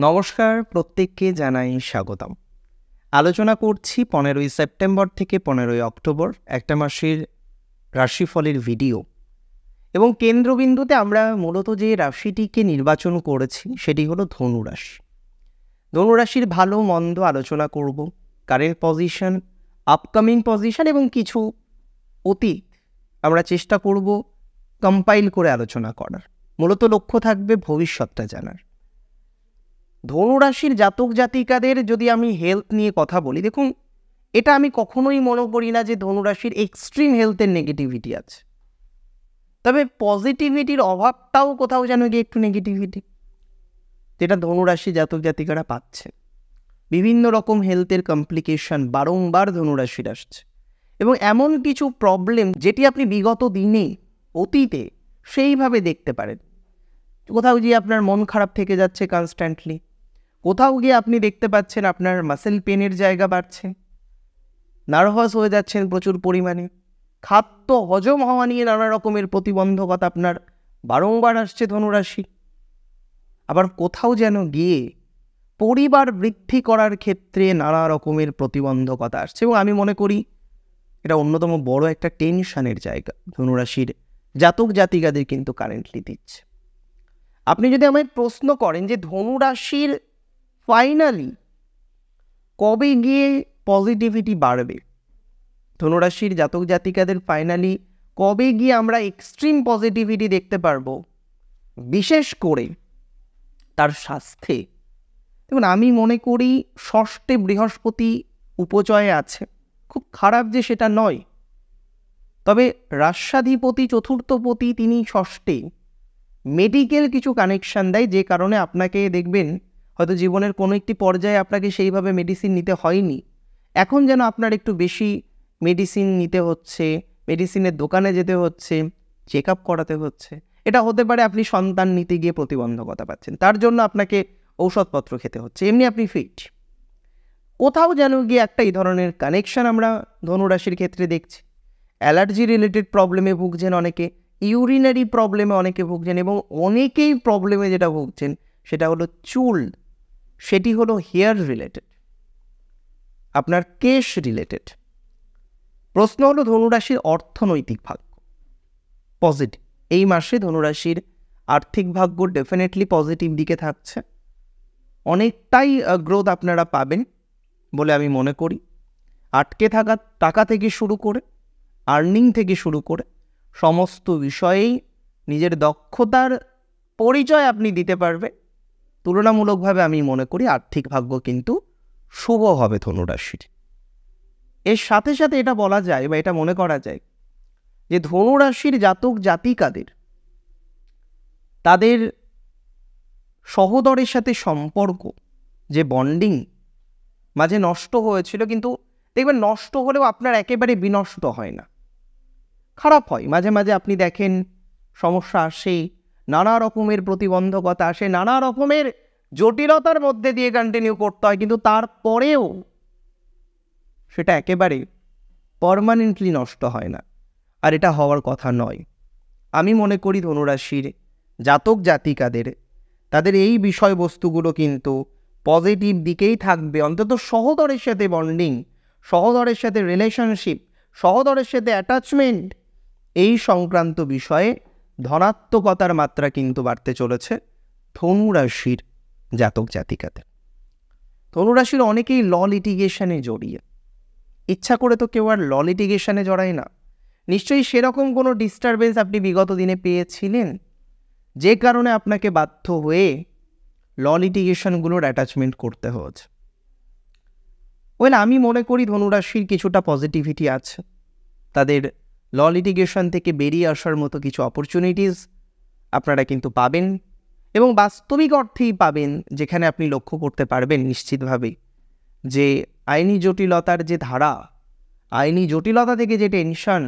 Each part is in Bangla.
নমস্কার, প্রত্যেককে জানাই স্বাগতম। আলোচনা করছি 15ই সেপ্টেম্বর থেকে 15ই অক্টোবর একটা মাসের রাশিফলের ভিডিও। এবং কেন্দ্রবিন্দুতে আমরা মূলত যে রাশিটিকে নির্বাচন করেছি সেটি হলো ধনুরাশি। ধনুরাশির ভালো মন্দ আলোচনা করব, কারেন্ট পজিশন, আপকামিং পজিশন এবং কিছু অতীত আমরা চেষ্টা করব কম্পাইল করে আলোচনা করার। মূলত লক্ষ্য থাকবে ভবিষ্যৎটা জানার। ধনুরাশির জাতক জাতিকাদের যদি আমি হেলথ নিয়ে কথা বলি, দেখুন, এটা আমি কখনোই মনে করি না যে ধনুরাশির এক্সট্রিম হেলথের নেগেটিভিটি আছে। তবে পজিটিভিটির অভাবটাও কোথাও যেন গিয়ে একটু নেগেটিভিটি, যেটা ধনুরাশি জাতক জাতিকারা পাচ্ছে। বিভিন্ন রকম হেলথের কমপ্লিকেশন বারংবার ধনুরাশির আসছে, এবং এমন কিছু প্রবলেম যেটি আপনি বিগত দিনে অতীতে সেইভাবে দেখতে পারেন। কোথাও গিয়ে আপনার মন খারাপ থেকে যাচ্ছে কনস্ট্যান্টলি, কোথাও গিয়ে আপনি দেখতে পাচ্ছেন আপনার মাসেল পেনের জায়গা বাড়ছে, নার্ভাস হয়ে যাচ্ছেন প্রচুর পরিমাণে, খাদ্য হজম হওয়া নিয়ে নানা রকমের প্রতিবন্ধকতা আপনার বারংবার আসছে ধনুরাশি। আবার কোথাও যেন গিয়ে পরিবার বৃদ্ধি করার ক্ষেত্রে নানা রকমের প্রতিবন্ধকতা আসছে, এবং আমি মনে করি এটা অন্যতম বড় একটা টেনশনের জায়গা ধনুরাশির জাতক জাতিকাদের কিন্তু কারেন্টলি দিচ্ছে। আপনি যদি আমায় প্রশ্ন করেন যে ধনুরাশির ফাইনালি কবে গিয়ে পজিটিভিটি বাড়বে, ধনুরাশির জাতক জাতিকাদের ফাইনালি কবে গিয়ে আমরা এক্সট্রিম পজিটিভিটি দেখতে পারবো, বিশেষ করে তার স্বাস্থ্যে, দেখুন, আমি মনে করি ষষ্ঠে বৃহস্পতি উপচয়ে আছে। খুব খারাপ যে সেটা নয়, তবে রাস্যাধিপতি চতুর্থপতি তিনি ষষ্ঠে মেডিকেল কিছু কানেকশান দেয়, যে কারণে আপনাকে দেখবেন হয়তো জীবনের কোনো একটি পর্যায়ে আপনাকে সেইভাবে মেডিসিন নিতে হয়নি, এখন যেন আপনার একটু বেশি মেডিসিন নিতে হচ্ছে, মেডিসিনের দোকানে যেতে হচ্ছে, চেক আপ করাতে হচ্ছে। এটা হতে পারে আপনি সন্তান নিতে গিয়ে প্রতিবন্ধকতা পাচ্ছেন, তার জন্য আপনাকে ঔষধপত্র খেতে হচ্ছে, এমনি আপনি ফিট। কোথাও যেন গিয়ে একটা এই ধরনের কানেকশান আমরা ধনুরাশির ক্ষেত্রে দেখছি। অ্যালার্জি রিলেটেড প্রবলেমে ভুগছেন অনেকে, ইউরিনারি প্রবলেমে অনেকে ভুগছেন, এবং অনেকেই প্রবলেমে যেটা ভুগছেন সেটা হলো চুল, সেটি হলো হেয়ার রিলেটেড, আপনার কেশ রিলেটেড। প্রশ্ন হলো ধনুরাশির অর্থনৈতিক ভাগ্য পজিটিভ। এই মাসে ধনুরাশির আর্থিক ভাগ্য ডেফিনেটলি পজিটিভ দিকে থাকছে, অনেকটাই গ্রোথ আপনারা পাবেন বলে আমি মনে করি। আটকে থাকা টাকা থেকে শুরু করে, আর্নিং থেকে শুরু করে সমস্ত বিষয়েই নিজের দক্ষতার পরিচয় আপনি দিতে পারবেন। তুলনামূলকভাবে আমি মনে করি আর্থিক ভাগ্য কিন্তু শুভ হবে ধনুরাশির। এর সাথে সাথে এটা বলা যায় বা এটা মনে করা যায় যে ধনুরাশির জাতক জাতিকাদের তাদের সহোদরের সাথে সম্পর্ক, যে বন্ডিং মাঝে নষ্ট হয়েছিল, কিন্তু দেখবেন নষ্ট হলেও আপনার একেবারে বিনষ্ট হয় না, খারাপ হয়। মাঝে মাঝে আপনি দেখেন সমস্যা আসে, নানা রকমের প্রতিবন্ধকতা আসে, নানা রকমের জটিলতার মধ্যে দিয়ে কন্টিনিউ করতে হয়, কিন্তু তারপরেও সেটা একেবারে পার্মানেন্টলি নষ্ট হয় না, আর এটা হওয়ার কথা নয়। আমি মনে করি ধনুরাশির জাতক জাতিকাদের তাদের এই বিষয়বস্তুগুলো কিন্তু পজিটিভ দিকেই থাকবে। অন্তত সহোদরের সাথে বন্ডিং, সহোদরের সাথে রিলেশনশিপ, সহোদরের সাথে অ্যাটাচমেন্ট, এই সংক্রান্ত বিষয়ে ধনাত্মকতার মাত্রা কিন্তু বাড়তে চলেছে ধনুরাশির জাতক জাতিকাদের। ধনুরাশির অনেকেই ল লিটিগেশনে জড়িয়ে, ইচ্ছা করে তো কেউ আর ল লিটিগেশনে জড়ায় না। নিশ্চয়ই সেরকম কোনো ডিস্টারবেন্স আপনি বিগত দিনে পেয়েছিলেন, যে কারণে আপনাকে বাধ্য হয়ে ল লিটিগেশনগুলোর অ্যাটাচমেন্ট করতে হয়েছে। আমি মনে করি ধনুরাশির কিছুটা পজিটিভিটি আছে, তাদের ল লিটিগেশন থেকে বেরিয়ে আসার মতো কিছু অপরচুনিটিস আপনারা কিন্তু পাবেন, এবং বাস্তবিক অর্থেই পাবেন, যেখানে আপনি লক্ষ্য করতে পারবেন নিশ্চিতভাবেই যে আইনি জটিলতার যে ধারা, আইনি জটিলতা থেকে যে টেনশন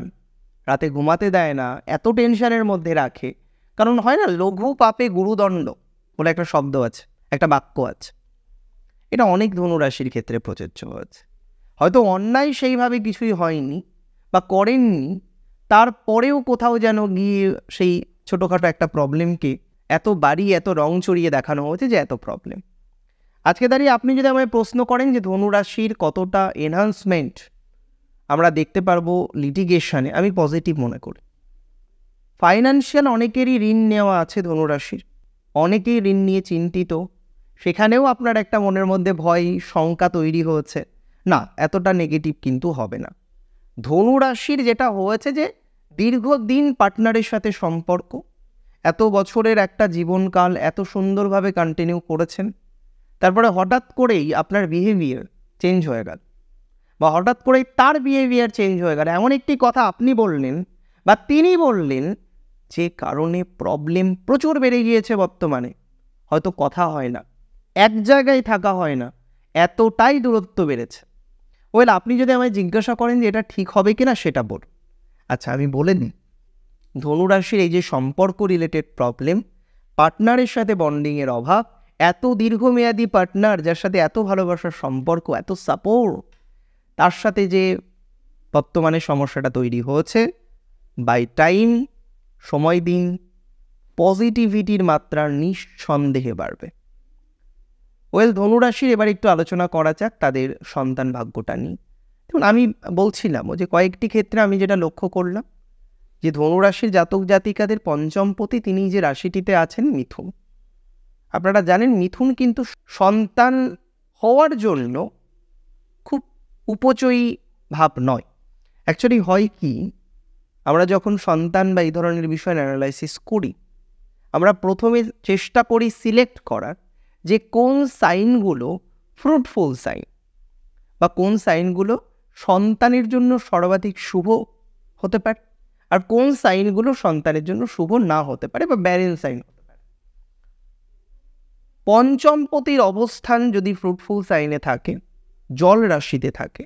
রাতে ঘুমাতে দেয় না, এত টেনশনের মধ্যে রাখে। কারণ হয় না, লঘু পাপে গুরুদণ্ড বলে একটা শব্দ আছে, একটা বাক্য আছে, এটা অনেক ধনুরাশির ক্ষেত্রে প্রযোজ্য হয়েছে। হয়তো অন্যায় সেইভাবে কিছুই হয়নি বা করেননি, তারপরেও কোথাও যেন গিয়ে সেই ছোটোখাটো একটা প্রবলেমকে এত বাড়িয়ে, এত রং চড়িয়ে দেখানো হয়েছে যে এত প্রবলেম। আজকে দাঁড়িয়ে আপনি যদি আমায় প্রশ্ন করেন যে ধনুরাশির কতটা এনহান্সমেন্ট আমরা দেখতে পারবো লিটিগেশনে, আমি পজিটিভ মনে করি। ফাইন্যান্সিয়াল অনেকেরই ঋণ নেওয়া আছে ধনুরাশির, অনেকেই ঋণ নিয়ে চিন্তিত, সেখানেও আপনার একটা মনের মধ্যে ভয় শঙ্কা তৈরি হয়েছে, না এতটা নেগেটিভ কিন্তু হবে না। ধনুরাশির যেটা হয়েছে যে দীর্ঘদিন পার্টনারের সাথে সম্পর্ক, এত বছরের একটা জীবনকাল এত সুন্দরভাবে কন্টিনিউ করেছেন, তারপরে হঠাৎ করেই আপনার বিহেভিয়ার চেঞ্জ হয়ে গেল, বা হঠাৎ করেই তার বিহেভিয়ার চেঞ্জ হয়ে গেল, এমন একটি কথা আপনি বললেন বা তিনি বললেন যে কারণে প্রবলেম প্রচুর বেড়ে গিয়েছে। বর্তমানে হয়তো কথা হয় না, এক জায়গায় থাকা হয় না, এতটাই দূরত্ব বেড়েছে। ওয়েল, আপনি যদি আমায় জিজ্ঞাসা করেন যে এটা ঠিক হবে কি না, সেটা বল। আচ্ছা, আমি বলে নিই, ধনুরাশির এই যে সম্পর্ক রিলেটেড প্রবলেম, পার্টনারের সাথে বন্ডিংয়ের অভাব, এত দীর্ঘমেয়াদী পার্টনার যার সাথে এত ভালোবাসার সম্পর্ক, এত সাপোর্ট, তার সাথে যে বর্তমানে সমস্যাটা তৈরি হয়েছে, বাই টাইম, সময় দিন, পজিটিভিটির মাত্রা নিঃসন্দেহে বাড়বে। ওয়েল, ধনুরাশির এবার একটু আলোচনা করা যাক তাদের সন্তান ভাগ্যটা নিয়ে। দেখুন, আমি বলছিলাম যে কয়েকটি ক্ষেত্রে আমি যেটা লক্ষ্য করলাম যে ধনুরাশির জাতক জাতিকাদের পঞ্চমপতি তিনি যে রাশিটিতে আছেন মিথুন। আপনারা জানেন মিথুন কিন্তু সন্তান হওয়ার জন্য খুব উপচয়ী ভাব নয়। অ্যাকচুয়ালি হয় কি, আমরা যখন সন্তান বা এই ধরনের বিষয় অ্যানালাইসিস করি, আমরা প্রথমে চেষ্টা করি সিলেক্ট করার যে কোন সাইনগুলো ফ্রুটফুল সাইন, বা কোন সাইনগুলো সন্তানের জন্য সর্বাধিক শুভ হতে পারে, আর কোন সাইনগুলো সন্তানের জন্য শুভ না হতে পারে বা ব্যারেন সাইন হতে পারে। পঞ্চমপতির অবস্থান যদি ফ্রুটফুল সাইনে থাকে, জল রাশিতে থাকে,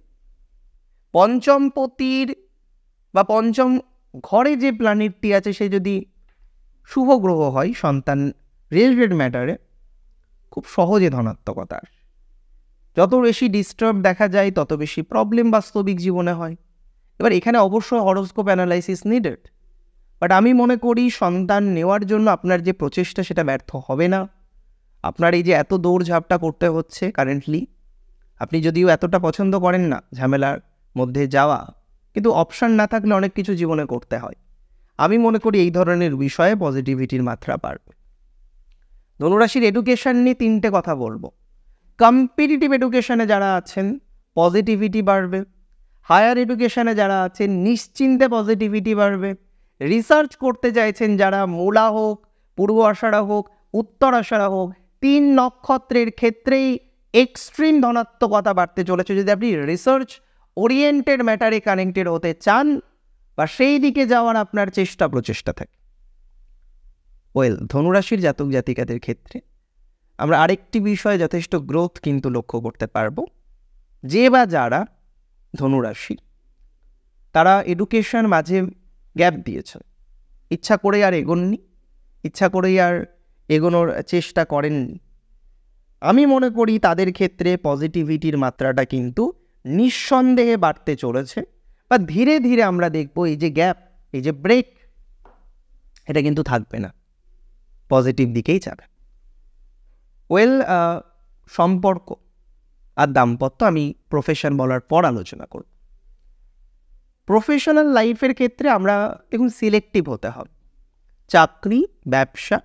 পঞ্চমপতির বা পঞ্চম ঘরে যে প্ল্যানেটটি আছে সে যদি শুভ গ্রহ হয় সন্তান রিলেটেড ম্যাটারে, খুব সহজে ধনাত্মকতা আসে। যত বেশি ডিস্টার্ব দেখা যায় তত বেশি প্রবলেম বাস্তবিক জীবনে হয়। এবার এখানে অবশ্যই হরোস্কোপ অ্যানালাইসিস নিডেড, বাট আমি মনে করি সন্তান নেওয়ার জন্য আপনার যে প্রচেষ্টা সেটা ব্যর্থ হবে না। আপনার এই যে এত দৌড়ঝাঁপটা করতে হচ্ছে কারেন্টলি, আপনি যদিও এতটা পছন্দ করেন না ঝামেলার মধ্যে যাওয়া, কিন্তু অপশান না থাকলে অনেক কিছু জীবনে করতে হয়। আমি মনে করি এই ধরনের বিষয়ে পজিটিভিটির মাত্রা বাড়বে। ধনুরাশির এডুকেশন নিয়ে তিনটে কথা বলবো। কম্পিটিটিভ এডুকেশনে যারা আছেন পজিটিভিটি বাড়বে, হায়ার এডুকেশনে যারা আছেন নিশ্চিন্তে পজিটিভিটি বাড়বে, রিসার্চ করতে চাইছেন যারা, মূলা হোক, পূর্ব আষাঢ়া হোক, উত্তর আষাঢ়া হোক, 3 নক্ষত্রের ক্ষেত্রেই এক্সট্রিম ধনাত্মকতা বাড়তে চলেছে। যদি আপনি রিসার্চ ওরিয়েন্টেড ম্যাটারে কানেক্টেড হতে চান বা সেই দিকে যাওয়ার আপনার চেষ্টা প্রচেষ্টা থাকে। ওয়েল, ধনুরাশির জাতক জাতিকাদের ক্ষেত্রে আমরা আরেকটি বিষয়ে যথেষ্ট গ্রোথ কিন্তু লক্ষ্য করতে পারবো। যে বা যারা ধনুরাশি, তারা এডুকেশন মাঝে গ্যাপ দিয়েছে, ইচ্ছা করে আর এগোননি, ইচ্ছা করেই আর এগোনোর চেষ্টা করেননি, আমি মনে করি তাদের ক্ষেত্রে পজিটিভিটির মাত্রাটা কিন্তু নিঃসন্দেহে বাড়তে চলেছে, বা ধীরে ধীরে আমরা দেখব এই যে গ্যাপ, এই যে ব্রেক, এটা কিন্তু থাকবে না, পজিটিভ দিকেই যাবে। ওয়েল, সম্পর্ক আর দাম্পত্য আমি প্রফেশন বলার পর আলোচনা করব। প্রফেশনাল লাইফের ক্ষেত্রে আমরা দেখুন সিলেক্টিভ হতে হবে। চাকরি, ব্যবসা,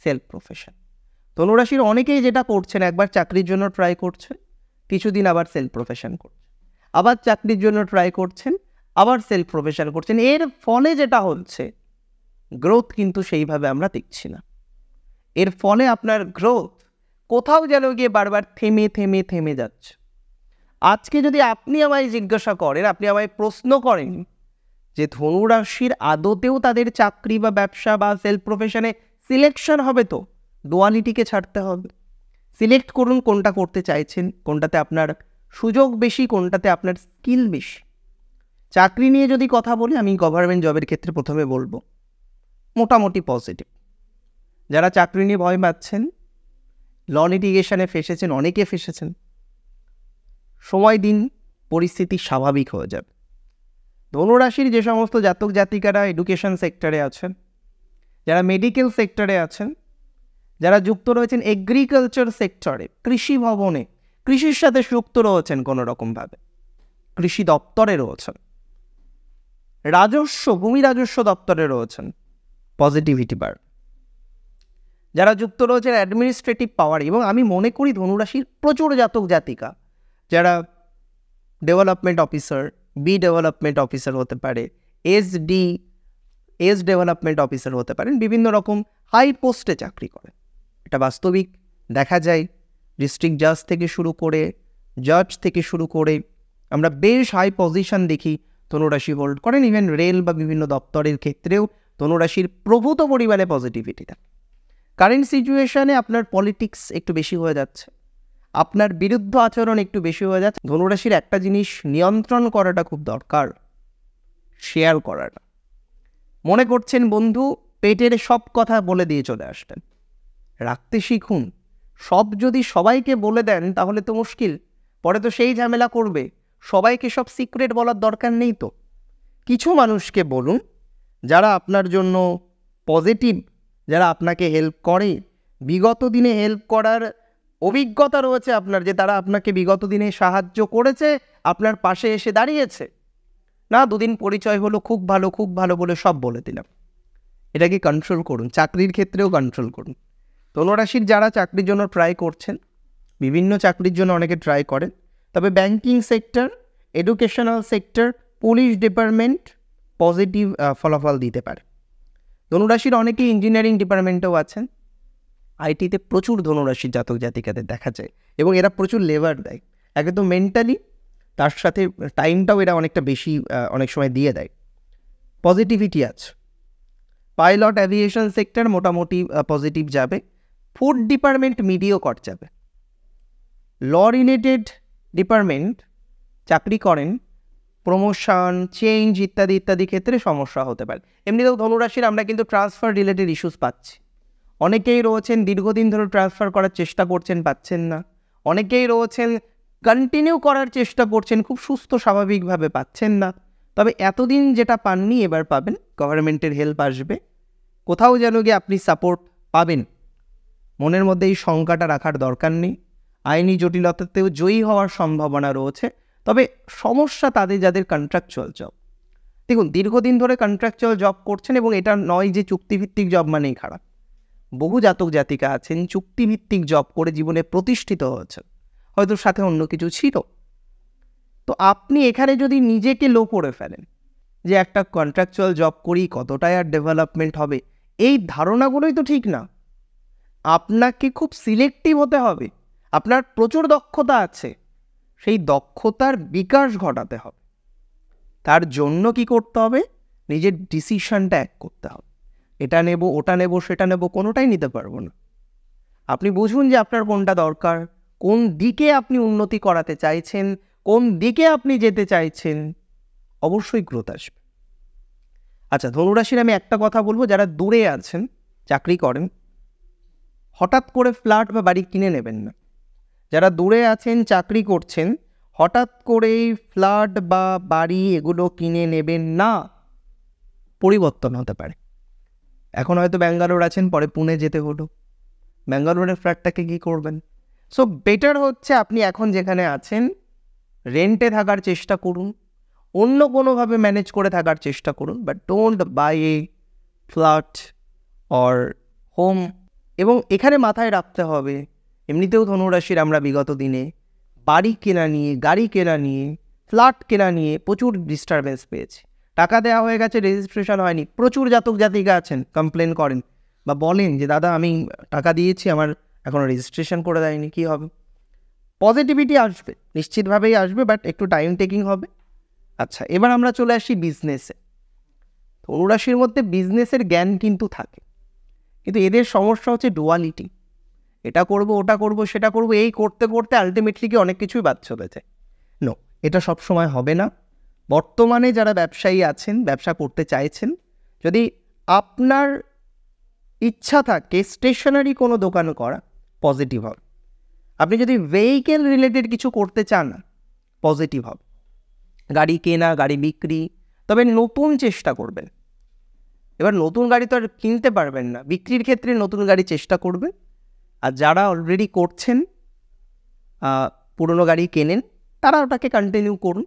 সেলফ প্রফেশন। ধনুরাশির অনেকেই যেটা করছেন, একবার চাকরির জন্য ট্রাই করছেন, কিছুদিন আবার সেলফ প্রফেশন করছেন, আবার চাকরির জন্য ট্রাই করছেন, আবার সেলফ প্রফেশন করছেন। এর ফলে যেটা হচ্ছে, গ্রোথ কিন্তু সেইভাবে আমরা দেখছি না। এর ফলে আপনার গ্রোথ কোথাও যেন গিয়ে বারবার থেমে থেমে থেমে যাচ্ছে। আজকে যদি আপনি আমায় জিজ্ঞাসা করেন, আপনি আমায় প্রশ্ন করেন যে ধনুরাশির আদতেও তাদের চাকরি বা ব্যবসা বা সেলফ প্রফেশনে সিলেকশন হবে, তো ডুয়ালিটিকে ছাড়তে হবে। সিলেক্ট করুন কোনটা করতে চাইছেন, কোনটাতে আপনার সুযোগ বেশি, কোনটাতে আপনার স্কিল বেশি। চাকরি নিয়ে যদি কথা বলি, আমি গভর্নমেন্ট জবের ক্ষেত্রে প্রথমে বলবো মোটামুটি পজিটিভ। যারা চাকরি নিয়ে ভয় পাচ্ছেন, ল লিটিগেশনে ফেসেছেন, অনেকে ফেসেছেন, সময় দিন, পরিস্থিতি স্বাভাবিক হয়ে যাবে। ধনুরাশির যে সমস্ত জাতক জাতিকারা এডুকেশন সেক্টরে আছেন, যারা মেডিকেল সেক্টরে আছেন, যারা যুক্ত রয়েছেন এগ্রিকালচার সেক্টরে, কৃষি ভবনে, কৃষির সাথে যুক্ত রয়েছেন কোনো রকমভাবে, কৃষি দপ্তরে রয়েছেন, রাজস্ব, ভূমি রাজস্ব দপ্তরে রয়েছেন, পজিটিভিটি বাড়বে। যারা যুক্ত রয়েছেন অ্যাডমিনিস্ট্রেটিভ পাওয়ার, এবং আমি মনে করি ধনুরাশির প্রচুর জাতক জাতিকা যারা ডেভেলপমেন্ট অফিসার, বি ডেভেলপমেন্ট অফিসার হতে পারে, এস ডেভেলপমেন্ট অফিসার হতে পারেন, বিভিন্ন রকম হাই পোস্টে চাকরি করেন। এটা বাস্তবিক দেখা যায়। ডিস্ট্রিক্ট জাজ থেকে শুরু করে, জাজ থেকে শুরু করে আমরা বেশ হাই পজিশন দেখি ধনুরাশি হোল্ড করেন। ইভেন রেল বা বিভিন্ন দপ্তরের ক্ষেত্রেও ধনুরাশির প্রভূত পরিমাণে পজিটিভিটি থাকে। কারেন্ট সিচুয়েশনে আপনার পলিটিক্স একটু বেশি হয়ে যাচ্ছে, আপনার বিরুদ্ধ আচরণ একটু বেশি হয়ে যাচ্ছে। ধনুরাশির একটা জিনিস নিয়ন্ত্রণ করাটা খুব দরকার, শেয়ার করাটা। মনে করছেন বন্ধু পেটের সব কথা বলে দিয়ে চলে আসতেন, রাখতে শিখুন। সব যদি সবাইকে বলে দেন তাহলে তো মুশকিল, পরে তো সেই ঝামেলা করবে। সবাইকে সব সিক্রেট বলার দরকার নেই। তো কিছু মানুষকে বলুন যারা আপনার জন্য পজিটিভ, যারা আপনাকে হেল্প করে, বিগত দিনে হেল্প করার অভিজ্ঞতা রয়েছে আপনার, যে তারা আপনাকে বিগত দিনে সাহায্য করেছে, আপনার পাশে এসে দাঁড়িয়েছে। না, দুদিন পরিচয় হলো, খুব ভালো খুব ভালো বলে সব বলে দিলাম। এটাকে কন্ট্রোল করুন, চাকরির ক্ষেত্রেও কন্ট্রোল করুন। ধনুরাশির যারা চাকরির জন্য ট্রাই করছেন, বিভিন্ন চাকরির জন্য অনেকে ট্রাই করেন, তবে banking sector, educational sector, police department positive ফলাফল দিতে পারে। ধনুরাশির অনেকেই ইঞ্জিনিয়ারিং ডিপার্টমেন্টেও আছেন। আইটিতে প্রচুর ধনুরাশির জাতক জাতিকাদের দেখা যায়, এবং এরা প্রচুর লেবার দেয়, একে তো মেন্টালি, তার সাথে টাইমটাও এরা অনেকটা বেশি অনেক সময় দিয়ে দেয়। পজিটিভিটি আছে। পাইলট, অ্যাভিয়েশন সেক্টর মোটামুটি পজিটিভ যাবে। ফুড ডিপার্টমেন্ট মিডিওকর যাবে। ল রিলেটেড ডিপার্টমেন্ট চাকরি করেন, প্রমোশন, চেঞ্জ ইত্যাদি ইত্যাদি ক্ষেত্রে সমস্যা হতে পারে। এমনিতেও ধনুরাশির আমরা কিন্তু ট্রান্সফার রিলেটেড ইস্যুস পাচ্ছি। অনেকেই রয়েছেন দীর্ঘদিন ধরে ট্রান্সফার করার চেষ্টা করছেন, পাচ্ছেন না। অনেকেই রয়েছেন কন্টিনিউ করার চেষ্টা করছেন, খুব সুস্থ স্বাভাবিকভাবে পাচ্ছেন না। তবে এতদিন যেটা পাননি এবার পাবেন, গভর্নমেন্টের হেল্প আসবে, কোথাও যেন গিয়ে আপনি সাপোর্ট পাবেন। মনের মধ্যে এই শঙ্কাটা রাখার দরকার নেই। আইনি জটিলতাতেও জয়ী হওয়ার সম্ভাবনা রয়েছে। তবে সমস্যা তাদের যাদের কন্ট্রাকচুয়াল জব। দেখুন, দীর্ঘদিন ধরে কন্ট্রাকচুয়াল জব করছেন, এবং এটা নয় যে চুক্তিভিত্তিক জব মানেই খারাপ। বহু জাতক জাতিকা আছেন চুক্তিভিত্তিক জব করে জীবনে প্রতিষ্ঠিত হয়েছে, হয়তো সাথে অন্য কিছু ছিল। তো আপনি এখানে যদি নিজেকে লো করে ফেলেন যে একটা কন্ট্রাকচুয়াল জব করি কতটাই আর ডেভেলপমেন্ট হবে, এই ধারণাগুলোই তো ঠিক না। আপনাকে খুব সিলেক্টিভ হতে হবে। আপনার প্রচুর দক্ষতা আছে, সেই দক্ষতার বিকাশ ঘটাতে হবে। তার জন্য কি করতে হবে? নিজের ডিসিশনটা এক করতে হবে। এটা নেব, ওটা নেব, সেটা নেব, কোনোটাই নিতে পারবো না। আপনি বুঝুন যে আপনার কোনটা দরকার, কোন দিকে আপনি উন্নতি করাতে চাইছেন, কোন দিকে আপনি যেতে চাইছেন, অবশ্যই গ্রোথ আসবে। আচ্ছা, ধনুরাশির আমি একটা কথা বলবো, যারা দূরে আছেন, চাকরি করেন, হঠাৎ করে ফ্ল্যাট বা বাড়ি কিনে নেবেন না। যারা দূরে আছেন, চাকরি করছেন, হঠাৎ করেই ফ্ল্যাট বা বাড়ি এগুলো কিনে নেবেন না। পরিবর্তন হতে পারে। এখন হয়তো ব্যাঙ্গালোর আছেন, পরে পুনে যেতে হলো, ব্যাঙ্গালোরের ফ্ল্যাটটাকে কী করবেন? সো বেটার হচ্ছে আপনি এখন যেখানে আছেন রেন্টে থাকার চেষ্টা করুন, অন্য কোনোভাবে ম্যানেজ করে থাকার চেষ্টা করুন, but don't by A flat or home. এবং এখানে মাথায় রাখতে হবে, এমনিতেও ধনুরাশির আমরা বিগত দিনে বাড়ি কেনা নিয়ে, গাড়ি কেনা নিয়ে, ফ্ল্যাট কেনা নিয়ে প্রচুর ডিস্টারবেন্স পেয়েছি। টাকা দেওয়া হয়ে গেছে, রেজিস্ট্রেশন হয়নি। প্রচুর জাতক জাতিকা আছেন কমপ্লেন করেন বা বলেন যে দাদা আমি টাকা দিয়েছি, আমার এখনও রেজিস্ট্রেশন করে দেয়নি, কী হবে? পজিটিভিটি আসবে, নিশ্চিতভাবেই আসবে, বাট একটু টাইম টেকিং হবে। আচ্ছা, এবার আমরা চলে আসি বিজনেসে। ধনুরাশির মধ্যে বিজনেসের জ্ঞান কিন্তু থাকে, কিন্তু এদের সমস্যা হচ্ছে ডুয়ালিটি। এটা করব, ওটা করব, সেটা করব, এই করতে করতে আলটিমেটলি কি অনেক কিছুই বাদ চলে যায়। নো, এটা সব সময় হবে না। বর্তমানে যারা ব্যবসায়ী আছেন, ব্যবসা করতে চাইছেন, যদি আপনার ইচ্ছা থাকে স্টেশনারি কোনো দোকান করা, পজিটিভ হবে। আপনি যদি ভেহিকেল রিলেটেড কিছু করতে চান, পজিটিভ হবে। গাড়ি কেনা, গাড়ি বিক্রি, তবে নতুন চেষ্টা করবেন। এবার নতুন গাড়ি তো আর কিনতে পারবেন না, বিক্রির ক্ষেত্রে নতুন গাড়ি চেষ্টা করবেন, আর যারা অলরেডি করছেন, পুরনো গাড়ি কেনেন, তারা ওটাকে কন্টিনিউ করুন।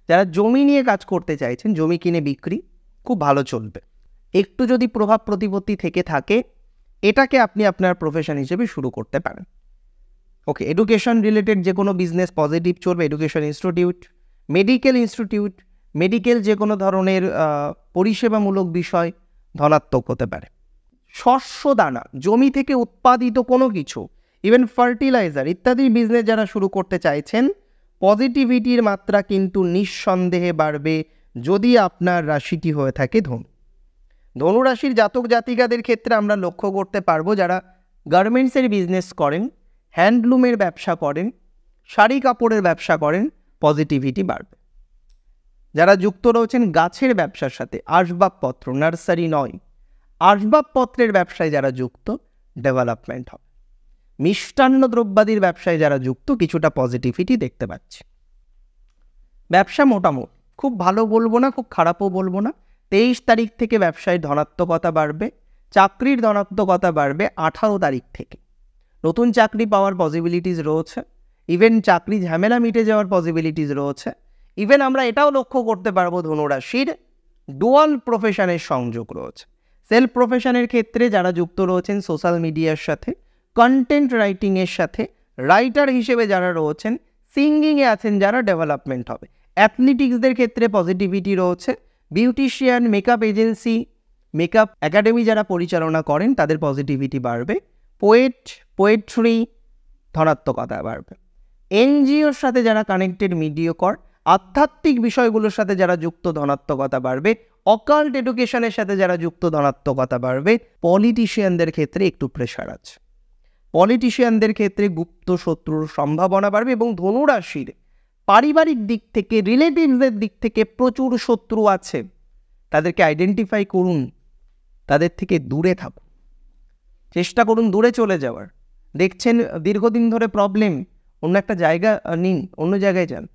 যারা জমি নিয়ে কাজ করতে চাইছেন, জমি কিনে বিক্রি, খুব ভালো চলবে। একটু যদি প্রভাব প্রতিপত্তি থেকে থাকে, এটাকে আপনি আপনার প্রফেশন হিসেবে শুরু করতে পারেন। ওকে, এডুকেশন রিলেটেড যে কোনো বিজনেস পজিটিভ চলবে। Education institute, medical institute, medical যে কোনো ধরনের পরিষেবামূলক বিষয় ধনাত্মক হতে পারে। শস্য দানা, জমি থেকে উৎপাদিত কোনো কিছু, ইভেন ফার্টিলাইজার ইত্যাদি বিজনেস যারা শুরু করতে চাইছেন, পজিটিভিটির মাত্রা কিন্তু নিঃসন্দেহে বাড়বে যদি আপনার রাশিটি হয়ে থাকে ধনু। ধনু রাশির জাতক জাতিকাদের ক্ষেত্রে আমরা লক্ষ্য করতে পারবো যারা গার্মেন্টসের বিজনেস করেন, হ্যান্ডলুমের ব্যবসা করেন, শাড়ি কাপড়ের ব্যবসা করেন, পজিটিভিটি বাড়বে। যারা যুক্ত রয়েছেন গাছের ব্যবসার সাথে, আসবাবপত্র, নার্সারি নয়, আসবাবপত্রের ব্যবসায় যারা যুক্ত, ডেভেলপমেন্ট হবে। মিষ্টান্ন দ্রব্যাদির ব্যবসায় যারা যুক্ত, কিছুটা পজিটিভিটি দেখতে পাচ্ছি। ব্যবসা মোটামুটি, খুব ভালো বলবো না, খুব খারাপও বলবো না। 23 তারিখ থেকে ব্যবসায় ধনাত্মকতা বাড়বে, চাকরির ধনাত্মকতা বাড়বে 18 তারিখ থেকে। নতুন চাকরি পাওয়ার পসিবিলিটিস রয়েছে, ইভেন চাকরি ঝামেলা মিটে যাওয়ার পসিবিলিটিস রয়েছে। ইভেন আমরা এটাও লক্ষ্য করতে পারবো ধনুরাশির ডুয়াল প্রফেশনের সংযোগ রয়েছে। সেলফ প্রফেশনের ক্ষেত্রে যারা যুক্ত রয়েছেন সোশ্যাল মিডিয়ার সাথে, কন্টেন্ট রাইটিংয়ের সাথে, রাইটার হিসেবে যারা রয়েছেন, সিঙ্গিংয়ে আছেন যারা, ডেভেলপমেন্ট হবে। অ্যাথলেটিক্সদের ক্ষেত্রে পজিটিভিটি রয়েছে। Beautician, makeup agency, makeup academy যারা পরিচালনা করেন, তাদের পজিটিভিটি বাড়বে। পোয়েট্রি, ধনাত্মকতা বাড়বে। এনজিওর সাথে যারা কানেক্টেড, মিডিয়াকর, আধ্যাত্মিক বিষয়গুলোর সাথে যারা যুক্ত, ধনাত্মকতা বাড়বে। অকাল্ট এডুকেশনের সাথে যারা যুক্ত, ধনাত্মকতা বাড়বে। পলিটিশিয়ানদের ক্ষেত্রে একটু প্রেশার আছে। পলিটিশিয়ানদের ক্ষেত্রে গুপ্ত শত্রুর সম্ভাবনা বাড়বে। এবং ধনুরাশির পারিবারিক দিক থেকে, রিলেটিভসদের দিক থেকে প্রচুর শত্রু আছে, তাদেরকে আইডেন্টিফাই করুন, তাদের থেকে দূরে থাকুন, চেষ্টা করুন দূরে চলে যাওয়ার। দেখছেন দীর্ঘদিন ধরে প্রবলেম, অন্য একটা জায়গা নিন, অন্য জায়গায় যান,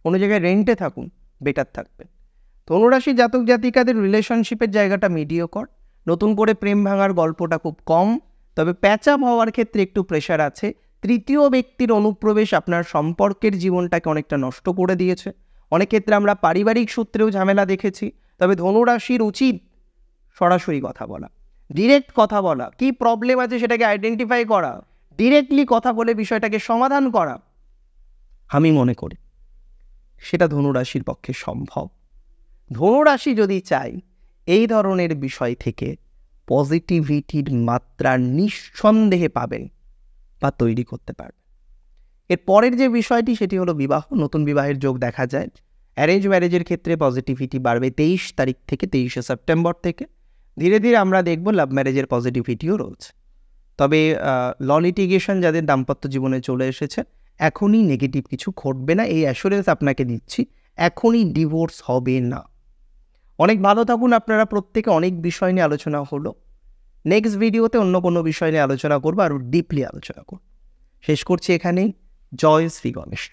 অন্য জায়গায় রেন্টে থাকুন, বেটার থাকবেন। ধনুরাশি জাতক জাতিকাদের রিলেশনশিপের জায়গাটা মিডিয়কর, নতুন করে প্রেম ভাঙার গল্পটা খুব কম, তবে প্যাচ আপ হওয়ার ক্ষেত্রে একটু প্রেশার আছে। তৃতীয় ব্যক্তির অনুপ্রবেশ আপনার সম্পর্কের জীবনটাকে অনেকটা নষ্ট করে দিয়েছে। অনেক ক্ষেত্রে আমরা পারিবারিক সূত্রেও ঝামেলা দেখেছি। তবে ধনুরাশির উচিত সরাসরি কথা বলা, ডিরেক্ট কথা বলা, কি প্রবলেম আছে সেটাকে আইডেন্টিফাই করা, ডিরেক্টলি কথা বলে বিষয়টাকে সমাধান করা। আমি মনে করি সেটা ধনুরাশির পক্ষে সম্ভব। ধনুরাশি যদি চাই, এই ধরনের বিষয় থেকে পজিটিভিটির মাত্রা নিঃসন্দেহে পাবেন বা তৈরি করতে পারবেন। এর পরের যে বিষয়টি, সেটি হলো বিবাহ। নতুন বিবাহের যোগ দেখা যায়। অ্যারেঞ্জ ম্যারেজের ক্ষেত্রে পজিটিভিটি বাড়বে 23 তারিখ থেকে, 23শে সেপ্টেম্বর থেকে। ধীরে ধীরে আমরা দেখব লাভ ম্যারেজের পজিটিভিটিও রয়েছে। তবে ল লিটিগেশন যাদের দাম্পত্য জীবনে চলে এসেছে, এখনই নেগেটিভ কিছু ঘটবে না, এই অ্যাসুরেন্স আপনাকে দিচ্ছি। এখনই ডিভোর্স হবে না। অনেক ভালো থাকুন আপনারা প্রত্যেকে। অনেক বিষয় নিয়ে আলোচনা হলো। নেক্সট ভিডিওতে অন্য কোনো বিষয় নিয়ে আলোচনা করবো, আরও ডিপলি আলোচনা করব। শেষ করছি এখানেই। জয় শ্রী গণেশ।